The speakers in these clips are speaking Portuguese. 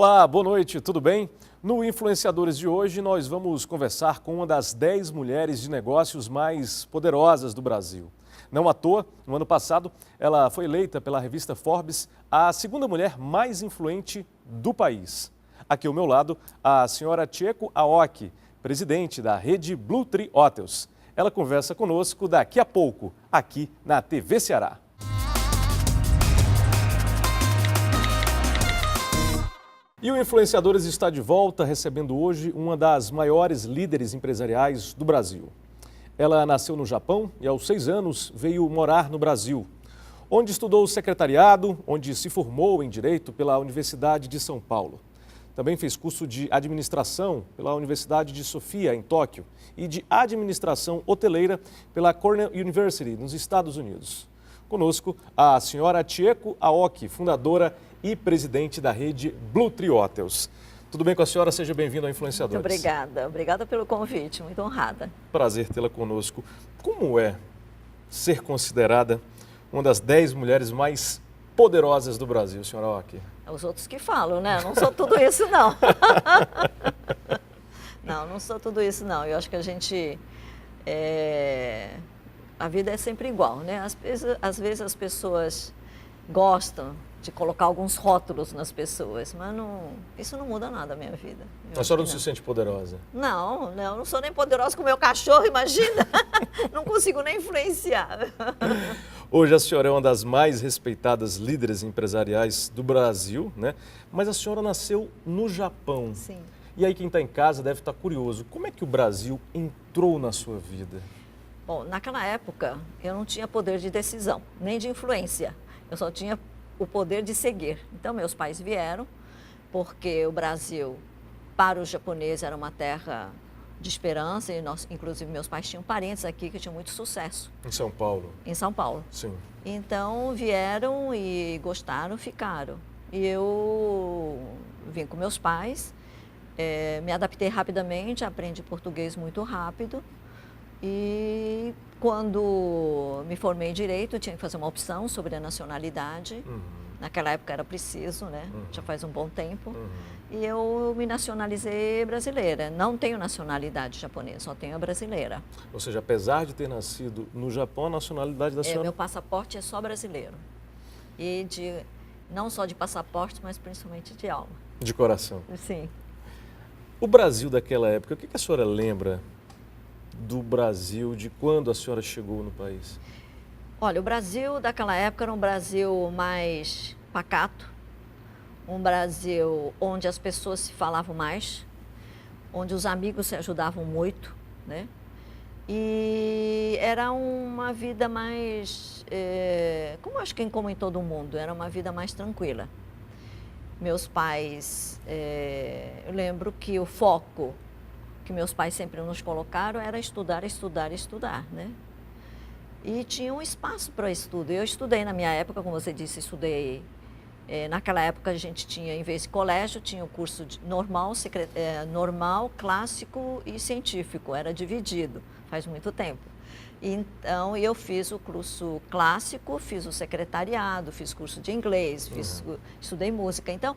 Olá, boa noite, tudo bem? No Influenciadores de hoje, nós vamos conversar com uma das 10 mulheres de negócios mais poderosas do Brasil. Não à toa, no ano passado, ela foi eleita pela revista Forbes a segunda mulher mais influente do país. Aqui ao meu lado, a senhora Chieko Aoki, presidente da rede Blue Tree Hotels. Ela conversa conosco daqui a pouco, aqui na TV Ceará. E o Influenciadores está de volta, recebendo hoje uma das maiores líderes empresariais do Brasil. Ela nasceu no Japão e aos 6 anos veio morar no Brasil, onde estudou secretariado, onde se formou em Direito pela Universidade de São Paulo. Também fez curso de administração pela Universidade de Sofia, em Tóquio, e de administração hoteleira pela Cornell University, nos Estados Unidos. Conosco, a senhora Chieko Aoki, fundadora e presidente da rede Blue Tree Hotels. Tudo bem com a senhora? Seja bem-vinda ao Influenciadores. Muito obrigada. Obrigada pelo convite, muito honrada. Prazer tê-la conosco. Como é ser considerada uma das 10 mulheres mais poderosas do Brasil, senhora Aoki? Os outros que falam, né? Eu não sou tudo isso, não. Não sou tudo isso, não. Eu acho que a gente... A vida é sempre igual, né? Às vezes as pessoas gostam de colocar alguns rótulos nas pessoas, mas isso não muda nada na minha vida. A senhora não se sente poderosa? Não, eu não sou nem poderosa com o meu cachorro, imagina. Não consigo nem influenciar. Hoje a senhora é uma das mais respeitadas líderes empresariais do Brasil, né? Mas a senhora nasceu no Japão. Sim. E aí quem está em casa deve estar curioso. Como é que o Brasil entrou na sua vida? Bom, naquela época eu não tinha poder de decisão, nem de influência. Eu só tinha o poder de seguir. Então, meus pais vieram, porque o Brasil, para os japoneses, era uma terra de esperança, e inclusive meus pais tinham parentes aqui que tinham muito sucesso. Em São Paulo? Em São Paulo. Sim. Então, vieram e gostaram, ficaram. E eu vim com meus pais, me adaptei rapidamente, aprendi português muito rápido. E quando me formei em Direito, eu tinha que fazer uma opção sobre a nacionalidade. Naquela época era preciso, né? Já faz um bom tempo. E eu me nacionalizei brasileira. Não tenho nacionalidade japonesa, só tenho a brasileira. Ou seja, apesar de ter nascido no Japão, a nacionalidade da senhora... Meu passaporte é só brasileiro. E não só de passaporte, mas principalmente de alma. De coração. Sim. O Brasil daquela época, o que a senhora lembra do Brasil, de quando a senhora chegou no país? Olha, o Brasil daquela época era um Brasil mais pacato, um Brasil onde as pessoas se falavam mais, onde os amigos se ajudavam muito, né? E era uma vida mais, como acho que como em todo mundo, era uma vida mais tranquila. Meus pais, eu lembro que o foco que meus pais sempre nos colocaram era estudar, estudar, estudar, né? E tinha um espaço para estudo. Eu estudei na minha época, como você disse, estudei. Naquela época a gente tinha, em vez de colégio, tinha o curso normal, clássico e científico. Era dividido, faz muito tempo. Então eu fiz o curso clássico, fiz o secretariado, fiz curso de inglês, estudei música. Então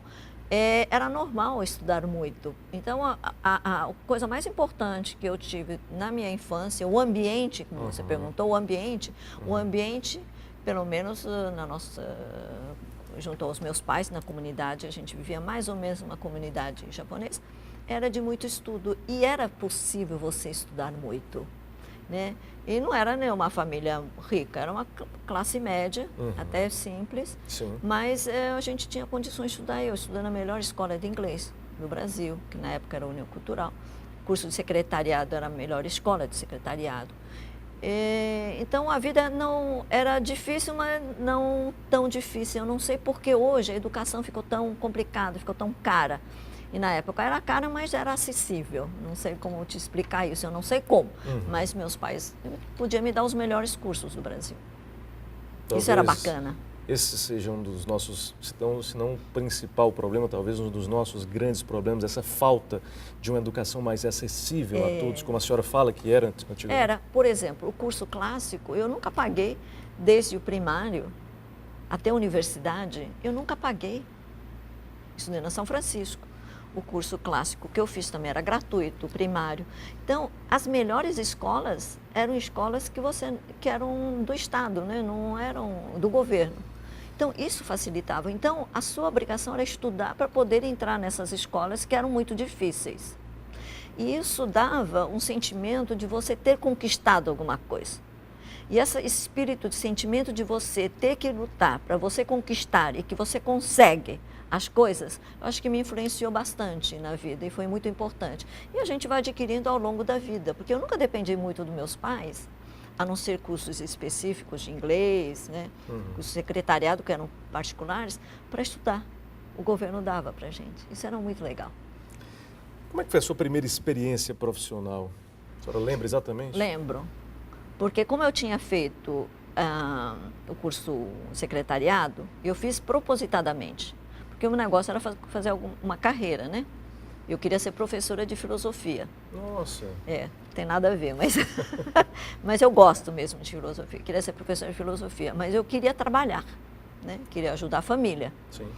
era normal estudar muito. Então, a coisa mais importante que eu tive na minha infância, o ambiente, como você perguntou, o ambiente, pelo menos junto aos meus pais, na comunidade, a gente vivia mais ou menos uma comunidade japonesa, era de muito estudo e era possível você estudar muito, né? E não era nenhuma família rica, era uma classe média, até simples. Sim. Mas a gente tinha condições de estudar. Eu estudei na melhor escola de inglês do Brasil, que na época era a União Cultural. O curso de secretariado era a melhor escola de secretariado. Então a vida não era difícil, mas não tão difícil. Eu não sei porque hoje a educação ficou tão complicada, ficou tão cara. E na época era cara, mas era acessível. Não sei como te explicar isso, eu não sei como. Mas meus pais podiam me dar os melhores cursos do Brasil. Talvez isso era bacana. Esse seja um dos nossos, se não o principal problema, talvez um dos nossos grandes problemas, essa falta de uma educação mais acessível a todos, como a senhora fala que era antigamente. Era, por exemplo, o curso clássico, eu nunca paguei, desde o primário até a universidade, eu nunca paguei. estudei na São Francisco. O curso clássico que eu fiz também era gratuito, o primário. Então, as melhores escolas eram escolas que eram do Estado, né? Não eram do governo. Então, isso facilitava. Então, a sua obrigação era estudar para poder entrar nessas escolas que eram muito difíceis. E isso dava um sentimento de você ter conquistado alguma coisa. E esse espírito de sentimento de você ter que lutar para você conquistar e que você consegue as coisas, eu acho que me influenciou bastante na vida e foi muito importante. E a gente vai adquirindo ao longo da vida, porque eu nunca dependi muito dos meus pais, a não ser cursos específicos de inglês, né? Cursos de secretariado, que eram particulares, para estudar. O governo dava para a gente. Isso era muito legal. Como é que foi a sua primeira experiência profissional? A senhora lembra exatamente? Lembro. Porque como eu tinha feito o curso secretariado, eu fiz propositadamente. Porque o meu negócio era fazer uma carreira, né? Eu queria ser professora de filosofia. Nossa! Tem nada a ver, mas, mas eu gosto mesmo de filosofia. Eu queria ser professora de filosofia, mas eu queria trabalhar, né? Queria ajudar a família. Sim.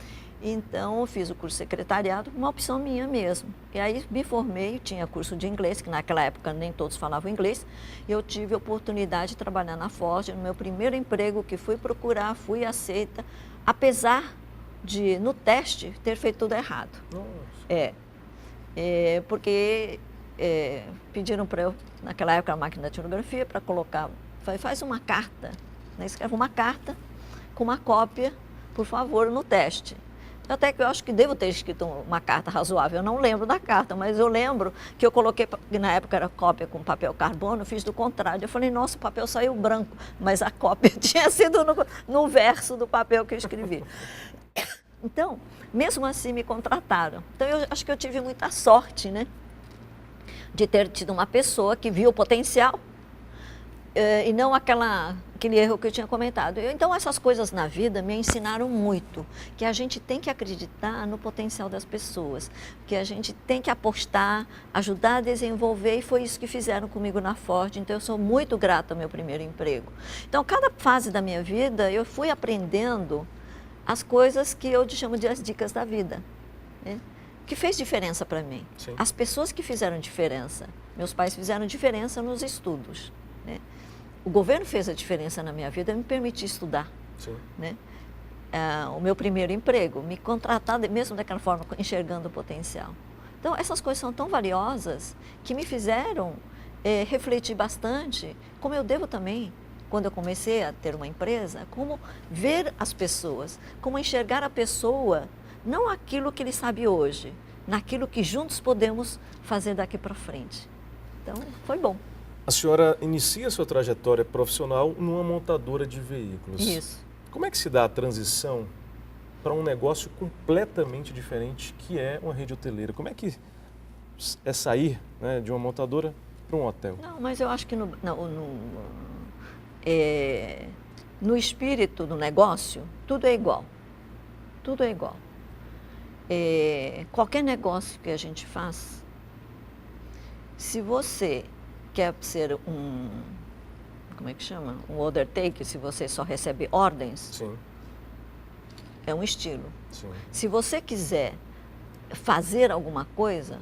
Então, eu fiz o curso secretariado, uma opção minha mesmo. E aí me formei, tinha curso de inglês, que naquela época nem todos falavam inglês, e eu tive a oportunidade de trabalhar na Ford, no meu primeiro emprego que fui procurar, fui aceita, apesar de, no teste, ter feito tudo errado. Nossa. Porque pediram para eu, naquela época, a máquina de datilografia, para colocar, faz uma carta, né? Escreve uma carta com uma cópia, por favor, no teste. Até que eu acho que devo ter escrito uma carta razoável, eu não lembro da carta, mas eu lembro que eu coloquei, na época era cópia com papel carbono, fiz do contrário. Eu falei, nossa, o papel saiu branco, mas a cópia tinha sido no verso do papel que eu escrevi. Então, mesmo assim me contrataram. Então, eu acho que eu tive muita sorte, né? De ter tido uma pessoa que viu o potencial e não aquele erro que eu tinha comentado. Então, essas coisas na vida me ensinaram muito, que a gente tem que acreditar no potencial das pessoas, que a gente tem que apostar, ajudar a desenvolver, e foi isso que fizeram comigo na Ford. Então, eu sou muito grata ao meu primeiro emprego. Então, cada fase da minha vida, eu fui aprendendo as coisas que eu chamo de as dicas da vida, né? Que fez diferença para mim. Sim. As pessoas que fizeram diferença, meus pais fizeram diferença nos estudos, né? O governo fez a diferença na minha vida, me permitiu estudar. Sim. Né? O meu primeiro emprego, me contratar mesmo daquela forma, enxergando o potencial. Então, essas coisas são tão valiosas que me fizeram refletir bastante, como eu devo também, quando eu comecei a ter uma empresa, como ver as pessoas, como enxergar a pessoa, não aquilo que ele sabe hoje, naquilo que juntos podemos fazer daqui para frente. Então, foi bom. A senhora inicia sua trajetória profissional numa montadora de veículos. Isso. Como é que se dá a transição para um negócio completamente diferente, que é uma rede hoteleira? Como é que é sair, né, de uma montadora para um hotel? Não, mas eu acho que no espírito do negócio, tudo é igual. Tudo é igual. Qualquer negócio que a gente faz, se você quer ser como é que chama? Um order taker, se você só recebe ordens, Sim. É um estilo. Sim. Se você quiser fazer alguma coisa,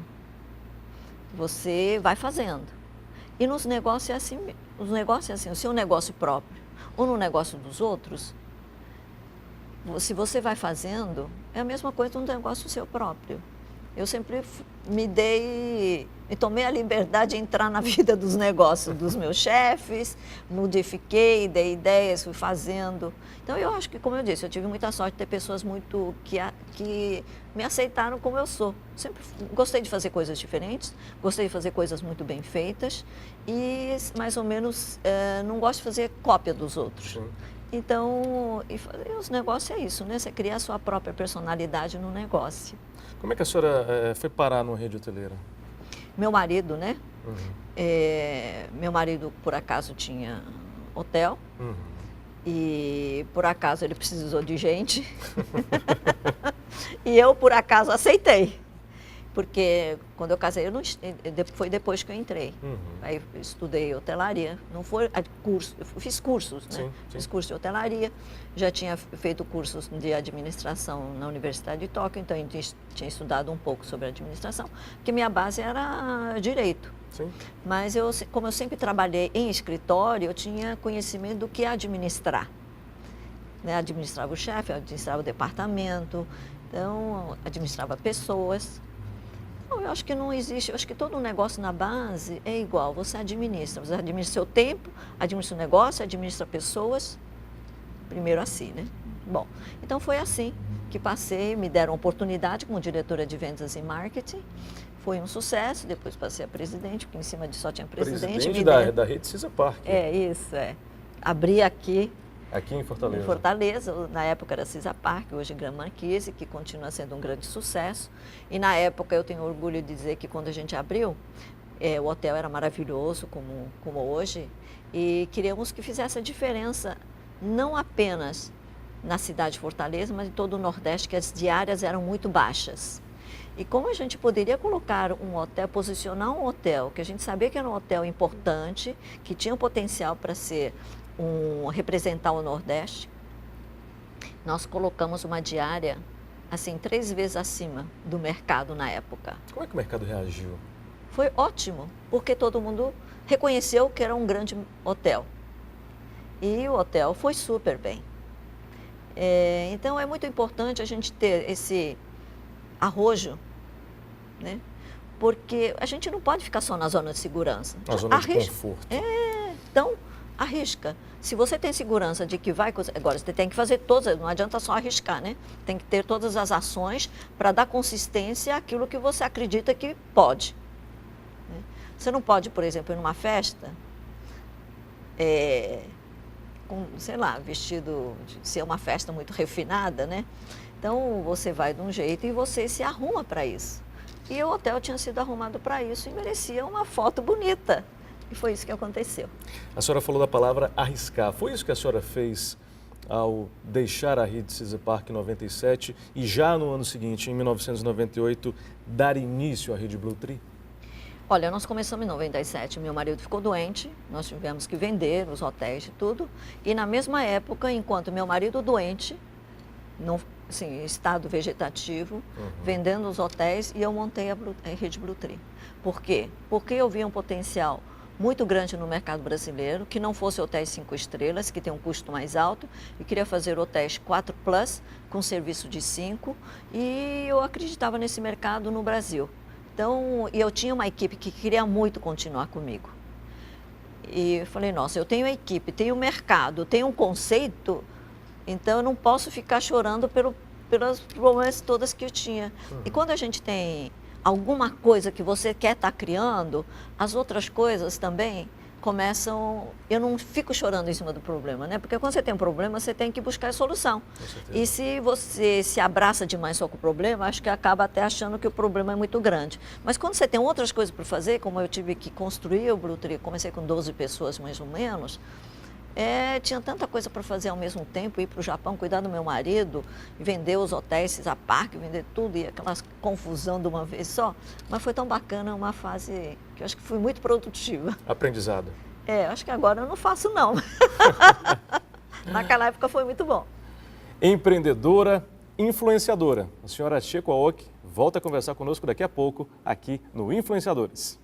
você vai fazendo. E nos negócios é assim, o seu negócio próprio ou no negócio dos outros, se você vai fazendo, é a mesma coisa no negócio seu próprio. Eu sempre me tomei a liberdade de entrar na vida dos negócios dos meus chefes, modifiquei, dei ideias, fui fazendo. Então, eu acho que, como eu disse, eu tive muita sorte de ter pessoas que me aceitaram como eu sou. Sempre gostei de fazer coisas diferentes, gostei de fazer coisas muito bem feitas e, mais ou menos, não gosto de fazer cópia dos outros. Sim. Então, os negócios é isso, né? Você criar a sua própria personalidade no negócio. Como é que a senhora foi parar numa rede hoteleira? Meu marido, né? Uhum. Meu marido, por acaso, tinha hotel. Uhum. E, por acaso, ele precisou de gente. E eu, por acaso, aceitei. Porque quando eu casei, foi depois que eu entrei. Aí eu estudei hotelaria, não foi curso, eu fiz cursos, né? Sim. Fiz curso de hotelaria, já tinha feito cursos de administração na Universidade de Tóquio, então eu tinha estudado um pouco sobre administração, porque minha base era direito. Sim. Mas como eu sempre trabalhei em escritório, eu tinha conhecimento do que é administrar. Né? Administrava o chefe, administrava o departamento, então administrava pessoas. Então, eu acho que não existe, eu acho que todo um negócio na base é igual, você administra seu tempo, administra o negócio, administra pessoas, primeiro assim, né? Bom, então foi assim que passei, me deram oportunidade como diretora de vendas e marketing, foi um sucesso, depois passei a presidente, porque em cima de só tinha presidente. Da rede Cisa Park. Isso. Abri aqui em Fortaleza. Em Fortaleza, na época era Cisa Park, hoje Gran Marquise, que continua sendo um grande sucesso. E na época eu tenho orgulho de dizer que quando a gente abriu, o hotel era maravilhoso, como hoje, e queríamos que fizesse a diferença, não apenas na cidade de Fortaleza, mas em todo o Nordeste, que as diárias eram muito baixas. E como a gente poderia colocar um hotel, posicionar um hotel, que a gente sabia que era um hotel importante, que tinha um potencial para representar o Nordeste, nós colocamos uma diária, assim, 3 vezes acima do mercado na época. Como é que o mercado reagiu? Foi ótimo, porque todo mundo reconheceu que era um grande hotel. E o hotel foi super bem. Então, é muito importante a gente ter esse arrojo, né? Porque a gente não pode ficar só na zona de segurança. Na zona de conforto. Então, arrisca. Se você tem segurança de que vai... Agora, você tem que fazer todas, não adianta só arriscar, né? Tem que ter todas as ações para dar consistência àquilo que você acredita que pode. Né? Você não pode, por exemplo, ir numa festa, com, sei lá, vestido de ser uma festa muito refinada, né? Então, você vai de um jeito e você se arruma para isso. E o hotel tinha sido arrumado para isso e merecia uma foto bonita. E foi isso que aconteceu. A senhora falou da palavra arriscar. Foi isso que a senhora fez ao deixar a rede Cisa Park em 97 e já no ano seguinte, em 1998, dar início à rede Blue Tree? Olha, nós começamos em 97, meu marido ficou doente, nós tivemos que vender os hotéis e tudo. E na mesma época, enquanto meu marido doente, assim, em estado vegetativo, vendendo os hotéis, e eu montei a rede Blue Tree. Por quê? Porque eu via um potencial muito grande no mercado brasileiro, que não fosse hotéis 5 estrelas, que tem um custo mais alto, e queria fazer hotéis 4+, com serviço de 5, e eu acreditava nesse mercado no Brasil. Então, eu tinha uma equipe que queria muito continuar comigo. E eu falei, nossa, eu tenho a equipe, tenho o mercado, tenho um conceito, então eu não posso ficar chorando pelas problemas todas que eu tinha. E quando a gente tem alguma coisa que você quer estar criando, as outras coisas também começam... Eu não fico chorando em cima do problema, né? Porque quando você tem um problema, você tem que buscar a solução. E se você se abraça demais só com o problema, acho que acaba até achando que o problema é muito grande. Mas quando você tem outras coisas para fazer, como eu tive que construir o Blue Tree, comecei com 12 pessoas mais ou menos, tinha tanta coisa para fazer ao mesmo tempo, ir para o Japão, cuidar do meu marido, vender os hotéis, Cisa Park, vender tudo, e aquela confusão de uma vez só. Mas foi tão bacana, uma fase que eu acho que fui muito produtiva. Aprendizado. Acho que agora eu não faço não. Naquela época foi muito bom. Empreendedora, influenciadora. A senhora Chieko Aoki volta a conversar conosco daqui a pouco, aqui no Influenciadores.